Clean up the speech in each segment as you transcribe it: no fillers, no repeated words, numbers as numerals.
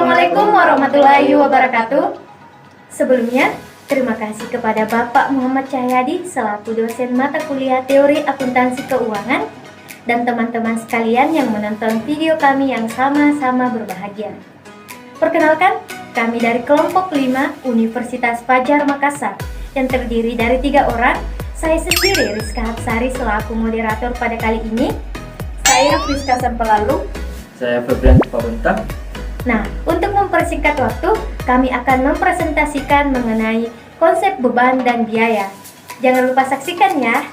Assalamualaikum warahmatullahi wabarakatuh. Sebelumnya, terima kasih kepada Bapak Muhammad Cahyadi selaku dosen mata kuliah Teori Akuntansi Keuangan dan teman-teman sekalian yang menonton video kami yang sama-sama berbahagia. Perkenalkan, kami dari kelompok 5 Universitas Fajar Makassar yang terdiri dari 3 orang. Saya sendiri Rizka Hapsari selaku moderator pada kali ini. Saya Friska Sampelalu. Saya Febrian Pabentang. Nah, untuk mempersingkat waktu, kami akan mempresentasikan mengenai konsep beban dan biaya. Jangan lupa saksikan ya.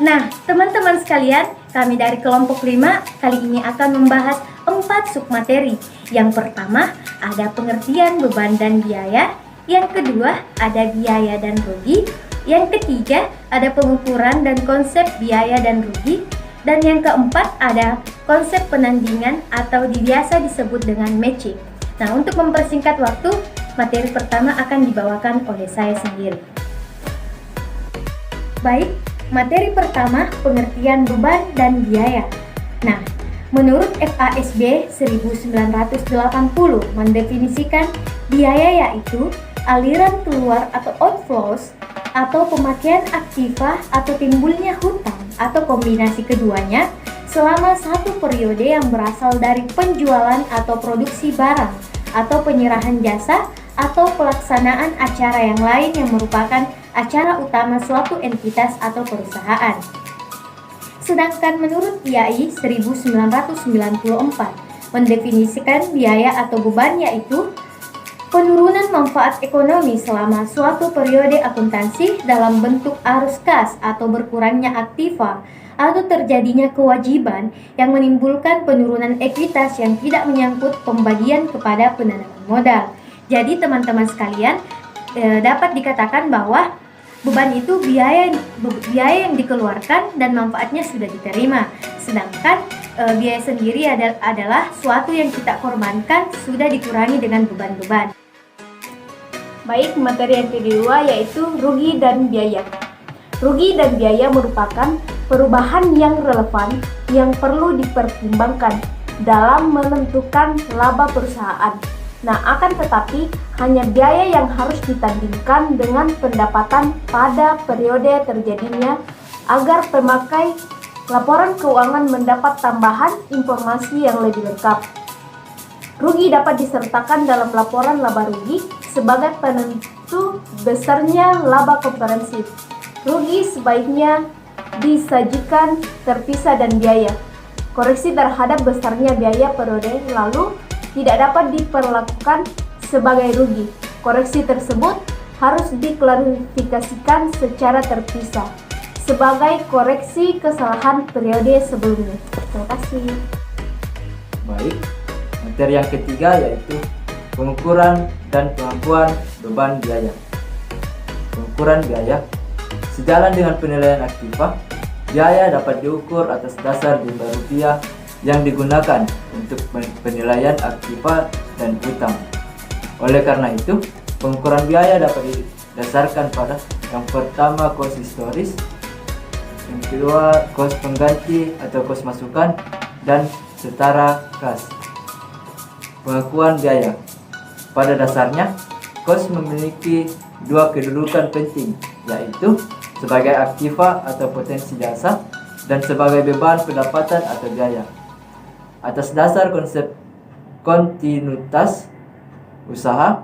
Nah, teman-teman sekalian, kami dari kelompok 5 kali ini akan membahas 4 submateri. Yang pertama, ada pengertian beban dan biaya. Yang kedua, ada biaya dan rugi. Yang ketiga, ada pengukuran dan konsep biaya dan rugi. Dan yang keempat, ada konsep penandingan atau biasa disebut dengan matching. Nah, untuk mempersingkat waktu, materi pertama akan dibawakan oleh saya sendiri. Baik, materi pertama, pengertian beban dan biaya. Nah, menurut FASB 1980 mendefinisikan biaya yaitu aliran keluar atau outflows atau pemakaian aktiva atau timbulnya hutang atau kombinasi keduanya selama satu periode yang berasal dari penjualan atau produksi barang atau penyerahan jasa atau pelaksanaan acara yang lain yang merupakan acara utama suatu entitas atau perusahaan. Sedangkan menurut IAI 1994 mendefinisikan biaya atau beban yaitu penurunan manfaat ekonomi selama suatu periode akuntansi dalam bentuk arus kas atau berkurangnya aktiva atau terjadinya kewajiban yang menimbulkan penurunan ekuitas yang tidak menyangkut pembagian kepada penanaman modal. Jadi teman-teman sekalian, dapat dikatakan bahwa beban itu biaya yang dikeluarkan dan manfaatnya sudah diterima. Sedangkan biaya sendiri adalah suatu yang kita korbankan sudah dikurangi dengan beban-beban. Baik, materi yang kedua yaitu rugi dan biaya. Rugi dan biaya merupakan perubahan yang relevan yang perlu dipertimbangkan dalam menentukan laba perusahaan. Nah, akan tetapi hanya biaya yang harus ditandingkan dengan pendapatan pada periode terjadinya agar pemakai laporan keuangan mendapat tambahan informasi yang lebih lengkap. Rugi dapat disertakan dalam laporan laba rugi sebagai penentu besarnya laba komprehensif. Rugi sebaiknya disajikan terpisah dan biaya. Koreksi terhadap besarnya biaya periode lalu tidak dapat diperlakukan sebagai rugi. Koreksi tersebut harus diklarifikasikan secara terpisah sebagai koreksi kesalahan periode sebelumnya. Terima kasih. Baik, materi yang ketiga yaitu pengukuran dan pengakuan beban biaya. Pengukuran biaya sejalan dengan penilaian aktiva, biaya dapat diukur atas dasar jumlah rupiah yang digunakan untuk penilaian aktiva dan utang. Oleh karena itu, pengukuran biaya dapat didasarkan pada yang pertama kos historis, yang kedua kos pengganti atau kos masukan, dan setara kas. Pengakuan biaya. Pada dasarnya, kos memiliki dua kedudukan penting, yaitu sebagai aktiva atau potensi jasa dan sebagai beban pendapatan atau biaya. Atas dasar konsep kontinuitas usaha,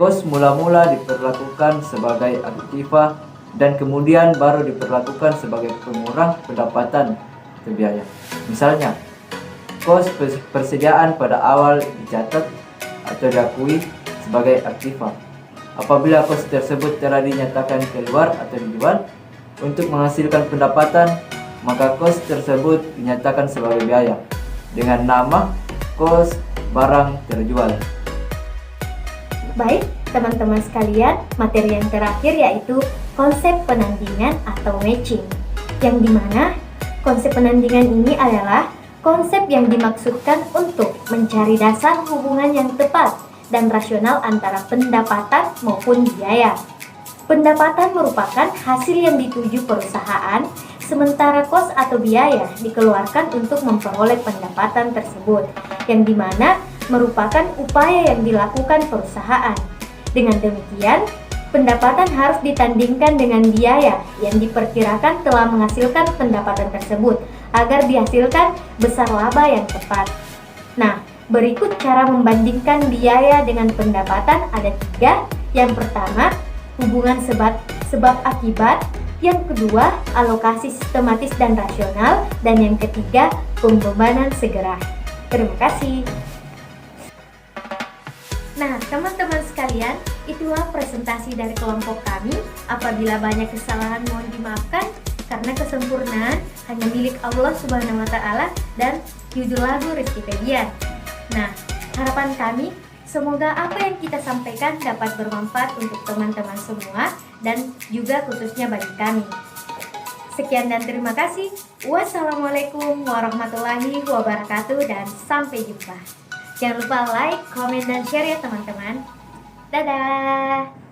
kos mula-mula diperlakukan sebagai aktiva dan kemudian baru diperlakukan sebagai pengurang pendapatan atau biaya. Misalnya, kos persediaan pada awal dicatat atau diakui sebagai aktiva. Apabila kos tersebut telah dinyatakan keluar atau dijual untuk menghasilkan pendapatan, maka kos tersebut dinyatakan sebagai biaya dengan nama kos barang terjual. Baik, teman-teman sekalian, materi yang terakhir yaitu konsep penandingan atau matching. Yang dimana konsep penandingan ini adalah konsep yang dimaksudkan untuk mencari dasar hubungan yang tepat dan rasional antara pendapatan maupun biaya. Pendapatan merupakan hasil yang dituju perusahaan sementara kos atau biaya dikeluarkan untuk memperoleh pendapatan tersebut, yang dimana merupakan upaya yang dilakukan perusahaan. Dengan demikian, pendapatan harus ditandingkan dengan biaya yang diperkirakan telah menghasilkan pendapatan tersebut agar dihasilkan besar laba yang tepat. Nah, berikut cara membandingkan biaya dengan pendapatan ada 3. Yang pertama, hubungan sebab akibat. Yang kedua, alokasi sistematis dan rasional. Dan yang ketiga, pembebanan segera. Terima kasih. Nah, teman-teman sekalian, itulah presentasi dari kelompok kami. Apabila banyak kesalahan mohon dimaafkan, karena kesempurnaan hanya milik Allah Subhanahu wa Ta'ala dan judul lagu Rizky Febian. Nah, harapan kami semoga apa yang kita sampaikan dapat bermanfaat untuk teman-teman semua dan juga khususnya bagi kami. Sekian dan terima kasih. Wassalamualaikum warahmatullahi wabarakatuh dan sampai jumpa. Jangan lupa like, komen, dan share ya teman-teman. Dadah!